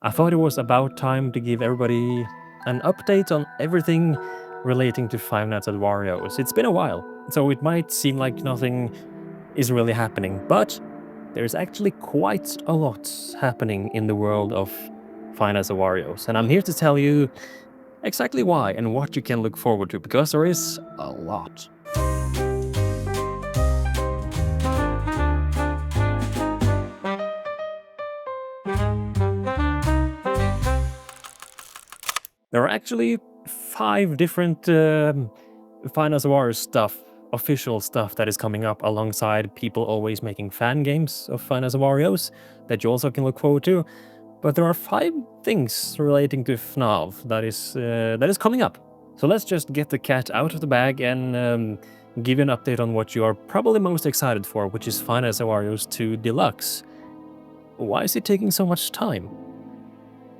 I thought it was about time to give everybody an update on everything relating to Five Nights at Wario's. It's been a while, so it might seem like nothing is really happening, but there's actually quite a lot happening in the world of Five Nights at Wario's, and I'm here to tell you exactly why and what you can look forward to, because there is a lot. There are actually 5 different Five Nights at Wario's stuff, official stuff that is coming up alongside people always making fan games of Five Nights at Wario's that you also can look forward to. But there are 5 things relating to FNAW that is coming up. So let's just get the cat out of the bag and give you an update on what you are probably most excited for, which is Five Nights at Wario's 2 Deluxe. Why is it taking so much time?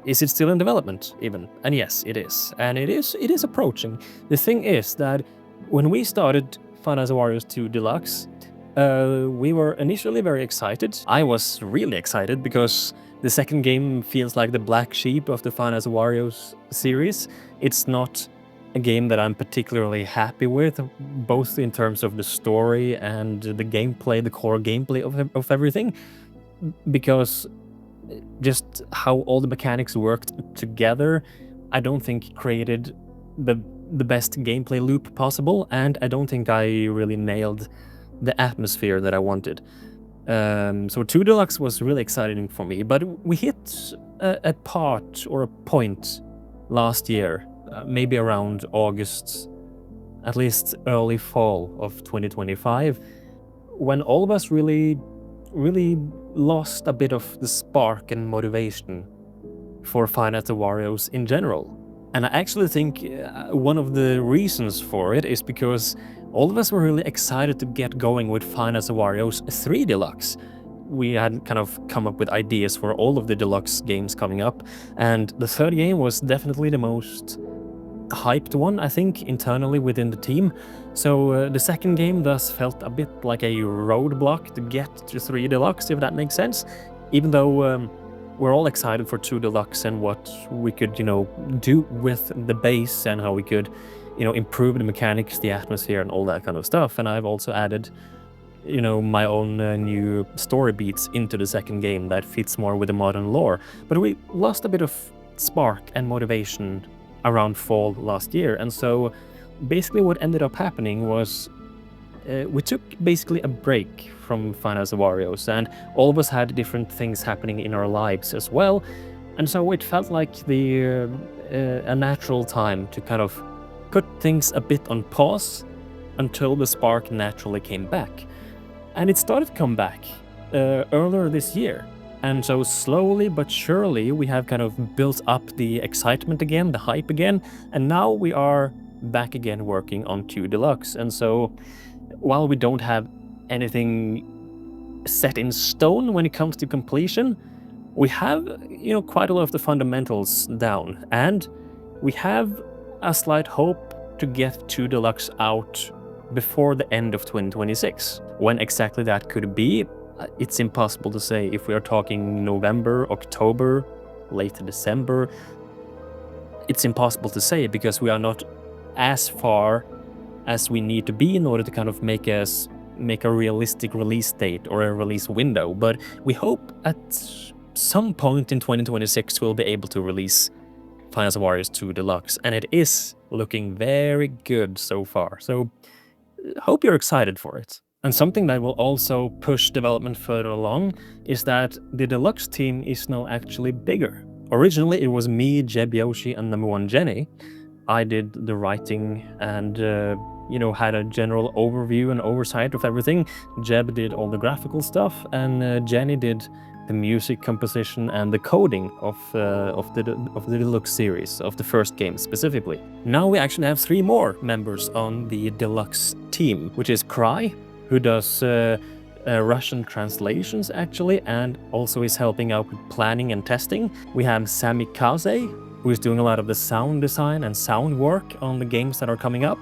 Is it still in development, even? And yes, it is. And it is approaching. The thing is that when we started Five Nights at Wario's 2 Deluxe, we were initially very excited. I was really excited because the second game feels like the black sheep of the Five Nights at Wario's series. It's not a game that I'm particularly happy with, both in terms of the story and the gameplay, the core gameplay of everything, because just how all the mechanics worked together, I don't think created the best gameplay loop possible, and I don't think I really nailed the atmosphere that I wanted. So 2 Deluxe was really exciting for me, but we hit a part or a point last year, maybe around August, at least early fall of 2025, when all of us really lost a bit of the spark and motivation for Five Nights at Wario's in general. And I actually think one of the reasons for it is because all of us were really excited to get going with Five Nights at Wario's 3 Deluxe. We had kind of come up with ideas for all of the Deluxe games coming up, and the third game was definitely the most hyped one, I think, internally within the team. So the second game thus felt a bit like a roadblock to get to 3 Deluxe, if that makes sense. Even though we're all excited for 2 Deluxe and what we could, do with the base and how we could, improve the mechanics, the atmosphere, and all that kind of stuff. And I've also added, my own new story beats into the second game that fits more with the modern lore. But we lost a bit of spark and motivation around fall last year, and so basically what ended up happening was we took basically a break from Five Nights at Wario's, and all of us had different things happening in our lives as well, and so it felt like a natural time to kind of put things a bit on pause until the spark naturally came back. And it started to come back earlier this year. And so slowly but surely we have kind of built up the excitement again, the hype again, and now we are back again working on 2 Deluxe. And so while we don't have anything set in stone when it comes to completion, we have, quite a lot of the fundamentals down, and we have a slight hope to get 2 Deluxe out before the end of 2026. When exactly that could be, it's impossible to say. If we are talking November, October, late December, it's impossible to say because we are not as far as we need to be in order to kind of make a realistic release date or a release window. But we hope at some point in 2026 we'll be able to release Five Nights at Wario's 2 Deluxe, and it is looking very good so far. So hope you're excited for it. And something that will also push development further along is that the Deluxe team is now actually bigger. Originally it was me, Jeb Yoshi, and number 1 Jenny. I did the writing and had a general overview and oversight of everything. Jeb did all the graphical stuff, and Jenny did the music composition and the coding of the Deluxe series, of the first game specifically. Now we actually have 3 more members on the Deluxe team, which is Cry, who does Russian translations actually, and also is helping out with planning and testing. We have Sami Kaze, who is doing a lot of the sound design and sound work on the games that are coming up.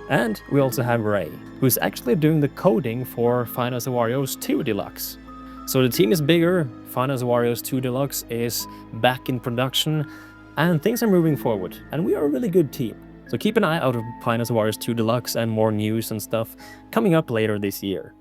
And we also have Ray, who is actually doing the coding for Five Nights at Wario's 2 Deluxe. So the team is bigger, Finance Warriors 2 Deluxe is back in production, and things are moving forward, and we are a really good team. So keep an eye out of Finance Warriors 2 Deluxe and more news and stuff coming up later this year.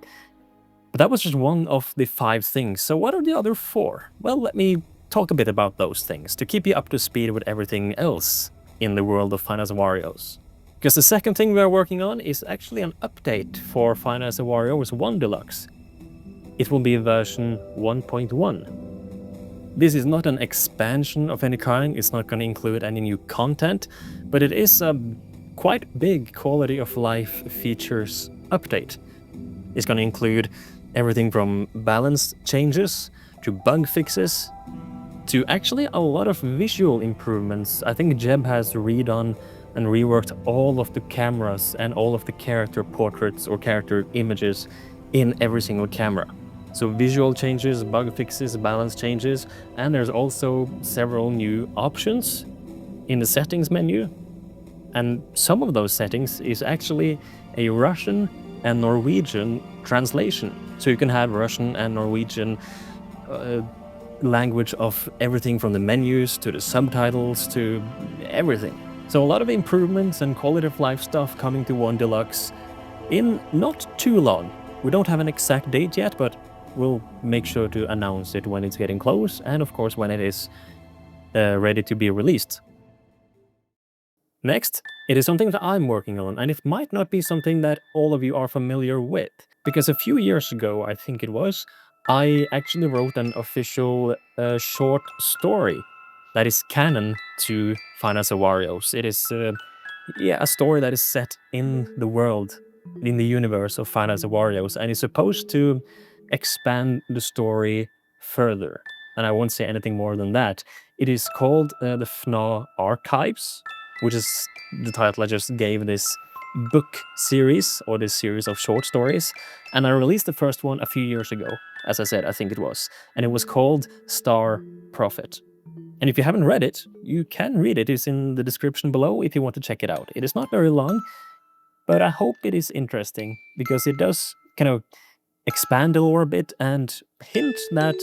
But that was just one of the 5 things, so what are the other 4? Well, let me talk a bit about those things, to keep you up to speed with everything else in the world of Finance Warriors. Because the second thing we are working on is actually an update for Finance Warriors 1 Deluxe. It will be version 1.1. This is not an expansion of any kind, it's not going to include any new content, but it is a quite big quality of life features update. It's going to include everything from balance changes to bug fixes to actually a lot of visual improvements. I think Jeb has redone and reworked all of the cameras and all of the character portraits or character images in every single camera. So visual changes, bug fixes, balance changes, and there's also several new options in the settings menu. And some of those settings is actually a Russian and Norwegian translation. So you can have Russian and Norwegian language of everything from the menus to the subtitles to everything. So a lot of improvements and quality of life stuff coming to 1 Deluxe in not too long. We don't have an exact date yet, but we'll make sure to announce it when it's getting close and of course when it is ready to be released. Next, it is something that I'm working on, and it might not be something that all of you are familiar with, because a few years ago, I think it was, I actually wrote an official short story that is canon to Finance Wario's. It is a story that is set in the world, in the universe of Finance Wario's, and is supposed to expand the story further. And I won't say anything more than that. It is called the FNAW Archives, which is the title I just gave this book series, or this series of short stories. And I released the first one a few years ago, as I said, I think it was. And it was called Star Prophet. And if you haven't read it, you can read it. It's in the description below if you want to check it out. It is not very long, but I hope it is interesting, because it does kind of expand the lore a bit and hint that,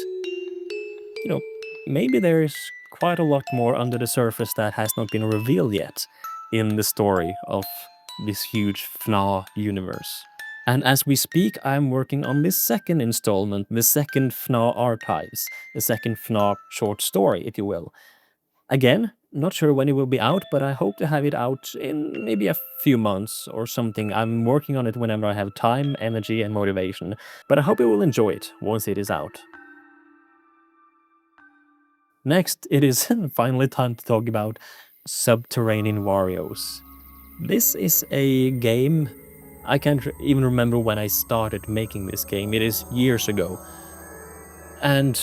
maybe there's quite a lot more under the surface that has not been revealed yet in the story of this huge FNAW universe. And as we speak, I'm working on this second installment, the second FNAW Archives, the second FNAW short story, if you will. Again, not sure when it will be out, but I hope to have it out in maybe a few months or something. I'm working on it whenever I have time, energy, and motivation, but I hope you will enjoy it once it is out. Next, it is finally time to talk about Subterranean Wario's. This is a game, I can't even remember when I started making this game, it is years ago. And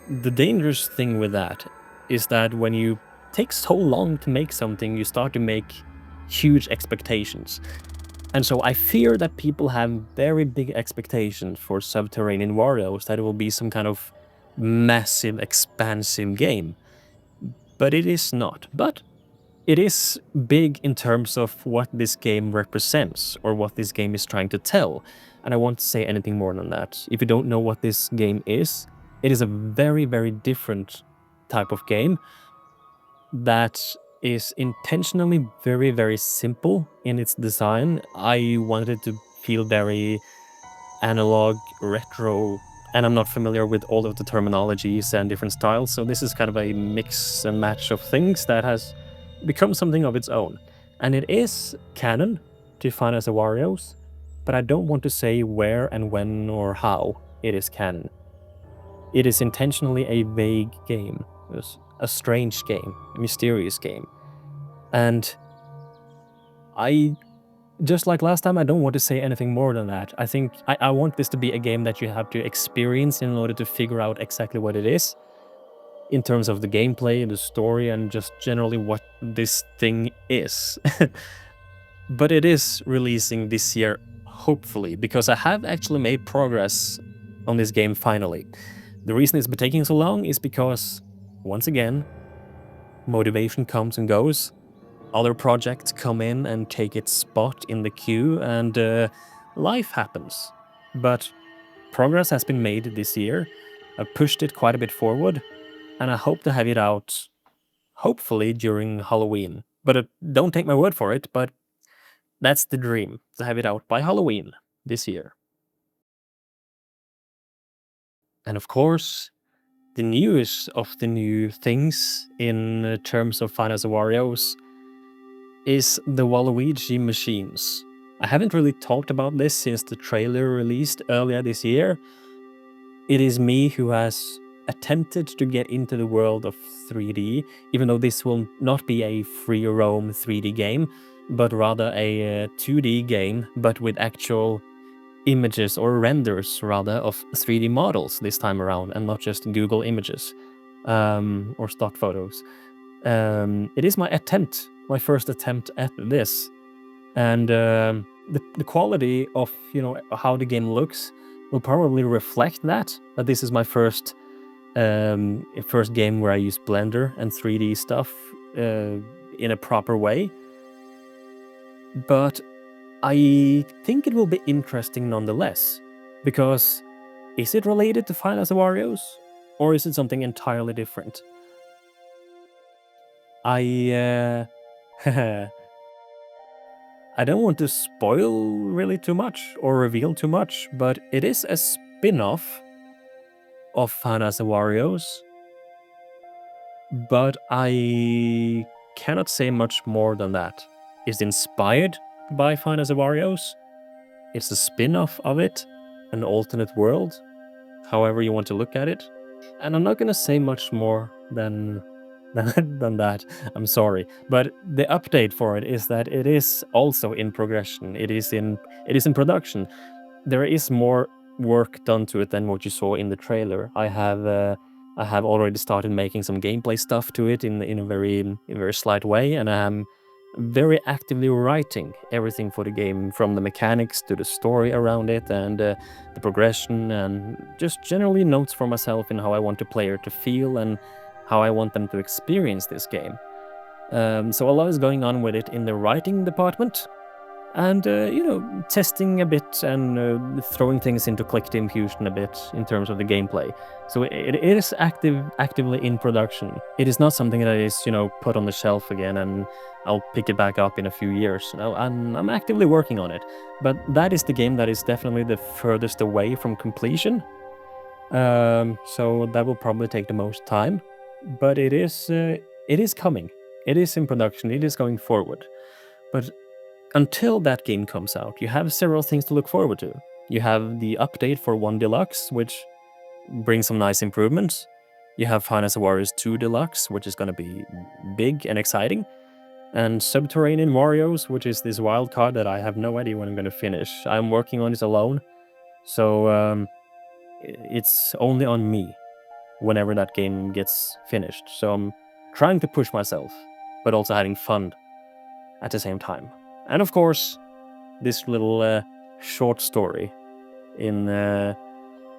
the dangerous thing with that is that when you take so long to make something, you start to make huge expectations. And so I fear that people have very big expectations for Subterranean Wario, that it will be some kind of massive, expansive game. But it is not. But it is big in terms of what this game represents, or what this game is trying to tell. And I won't say anything more than that. If you don't know what this game is, it is a very, very different type of game that is intentionally very, very simple in its design. I wanted it to feel very analog, retro, and I'm not familiar with all of the terminologies and different styles, so this is kind of a mix and match of things that has become something of its own. And it is canon to Finance Wario's, but I don't want to say where and when or how it is canon. It is intentionally a vague game. It's a strange game, a mysterious game. And just like last time, I don't want to say anything more than that. I think I want this to be a game that you have to experience in order to figure out exactly what it is, in terms of the gameplay, the story, and just generally what this thing is. But it is releasing this year, hopefully, because I have actually made progress on this game finally. The reason it's been taking so long is because, once again, motivation comes and goes. Other projects come in and take its spot in the queue, and life happens. But progress has been made this year. I've pushed it quite a bit forward, and I hope to have it out, hopefully, during Halloween. But don't take my word for it, but that's the dream, to have it out by Halloween this year. And of course, the newest of the new things in terms of Finance of Wario's is the Waluigi Machines. I haven't really talked about this since the trailer released earlier this year. It is me who has attempted to get into the world of 3D, even though this will not be a free roam 3D game, but rather a 2D game, but with actual images or renders rather of 3D models this time around, and not just Google images or stock photos. It is my first attempt at this, and the quality of how the game looks will probably reflect that this is my first game where I use Blender and 3D stuff in a proper way. But I think it will be interesting nonetheless, because is it related to Finance of Wario's, or is it something entirely different? I I don't want to spoil really too much or reveal too much, but it is a spin-off of Finance of Wario's, but I cannot say much more than that. It's inspired by Finance of Wario's. It's a spin-off of it, an alternate world, however you want to look at it. And I'm not gonna say much more than that. I'm sorry, but the update for it is that it is also in progression. It is in production. There is more work done to it than what you saw in the trailer. I have already started making some gameplay stuff to it in a very slight way, and I am very actively writing everything for the game, from the mechanics to the story around it, and the progression, and just generally notes for myself in how I want the player to feel and how I want them to experience this game. So a lot is going on with it in the writing department, and testing a bit and throwing things into Click-Team Fusion a bit in terms of the gameplay. So it is actively in production. It is not something that is put on the shelf again and I'll pick it back up in a few years. No, I'm actively working on it, but that is the game that is definitely the furthest away from completion. So that will probably take the most time, but it is coming. It is in production. It is going forward, but until that game comes out, you have several things to look forward to. You have the update for 1 Deluxe, which brings some nice improvements. You have Finance of Wario's 2 Deluxe, which is going to be big and exciting. And Subterranean Wario's, which is this wild card that I have no idea when I'm going to finish. I'm working on it alone, so it's only on me whenever that game gets finished. So I'm trying to push myself, but also having fun at the same time. And of course, this little short story in the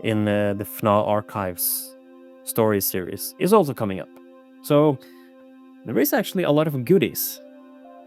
FNAW Archives story series is also coming up. So there is actually a lot of goodies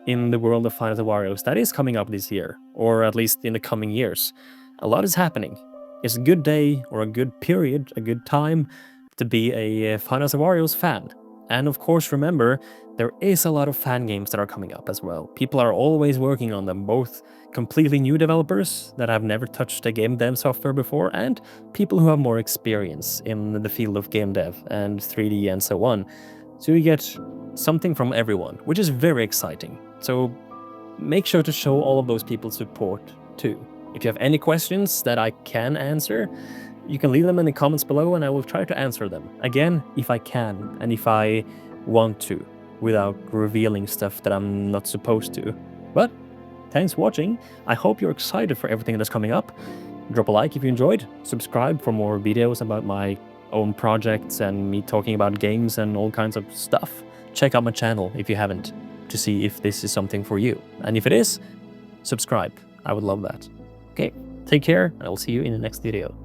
in the world of Finance of Wario's that is coming up this year, or at least in the coming years. A lot is happening. It's a good day, or a good period, a good time to be a Finance of Wario's fan. And of course, remember, there is a lot of fan games that are coming up as well. People are always working on them, both completely new developers that have never touched a game dev software before, and people who have more experience in the field of game dev and 3D and so on. So you get something from everyone, which is very exciting. So make sure to show all of those people support too. If you have any questions that I can answer, you can leave them in the comments below and I will try to answer them. Again, if I can and if I want to, without revealing stuff that I'm not supposed to. But thanks for watching. I hope you're excited for everything that's coming up. Drop a like if you enjoyed. Subscribe for more videos about my own projects and me talking about games and all kinds of stuff. Check out my channel if you haven't, to see if this is something for you. And if it is, subscribe. I would love that. Okay, take care, and I'll see you in the next video.